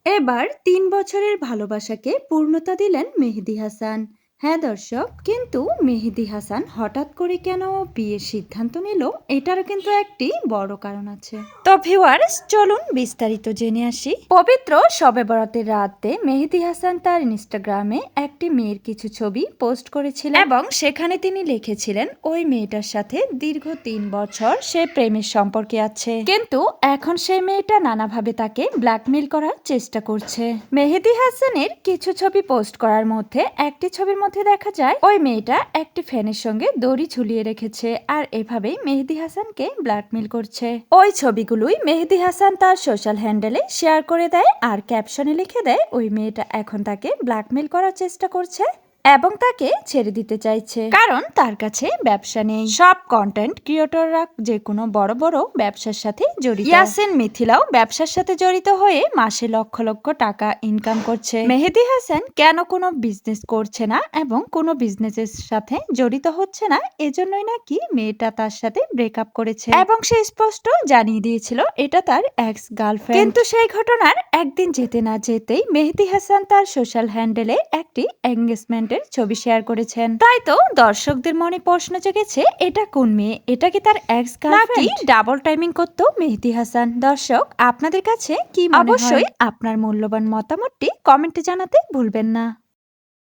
এবার ৩ বছরের ভালোবাসাকে পূর্ণতা দিলেন মেহেদী হাসান। হ্যাঁ দর্শক, কিন্তু মেহেদী হাসান হঠাৎ করে কেন বিয়ের সিদ্ধান্ত নিল, এটারও কিন্তু একটি বড় কারণ আছে। তো ভিউয়ার্স, চলুন বিস্তারিত জেনে আসি। পবিত্র শবে বরাতের রাতে মেহেদী হাসান তার ইনস্টাগ্রামে একটি মেয়ের কিছু ছবি পোস্ট করেছিলেন এবং সেখানে তিনি লিখেছিলেন ওই মেয়েটার সাথে দীর্ঘ ৩ বছর সে প্রেমের সম্পর্কে আছে, কিন্তু এখন সেই মেয়েটা নানাভাবে তাকে ব্ল্যাকমেইল করার চেষ্টা করছে। মেহেদী হাসানের কিছু ছবি পোস্ট করার মধ্যে একটি ছবির মধ্যে দেখা যায় ওই মেয়েটা একটি ফ্যানের সঙ্গে দড়ি ঝুলিয়ে রেখেছে আর এভাবেই মেহেদী হাসানকে ব্ল্যাকমেইল করছে। ওই ছবিগুলোই মেহেদী হাসান তার সোশ্যাল হ্যান্ডেলে শেয়ার করে দেয় আর ক্যাপশনে লিখে দেয় ওই মেয়েটা এখন তাকে ব্ল্যাকমেইল করার চেষ্টা করছে এবং তাকে ছেড়ে দিতে চাইছে, কারণ তার কাছে ব্যবসা নেই। সব কন্টেন্ট ক্রিয়েটররা যে কোনো বড় বড় ব্যবসার সাথে জড়িত। ইয়াসিন মিথিলাও ব্যবসার সাথে জড়িত হয়ে মাসে লক্ষ লক্ষ টাকা ইনকাম করছে। মেহেদী হাসান কেন কোনো বিজনেস করছে না এবং কোনো বিজনেসের সাথে জড়িত হচ্ছে না, এজন্যই নাকি মেয়েটা তার সাথে ব্রেকআপ করেছে এবং সে স্পষ্ট জানিয়ে দিয়েছিল এটা তার এক্স গার্লফ্রেন্ড। কিন্তু সেই ঘটনার একদিন যেতে না যেতেই মেহেদী হাসান তার সোশ্যাল হ্যান্ডেলে একটি এঙ্গেজমেন্ট ছবি শেয়ার করেছেন। তাই তো দর্শকদের মনে প্রশ্ন জেগেছে, এটা কোন মেয়ে? এটা কি তার এক্স গার্লফ্রেন্ড নাকি ডাবল টাইমিং করতো মেহেদী হাসান? দর্শক, আপনাদের কাছে কি মনে হয়? অবশ্যই আপনার মূল্যবান মতামতটি কমেন্টে জানাতে ভুলবেন না।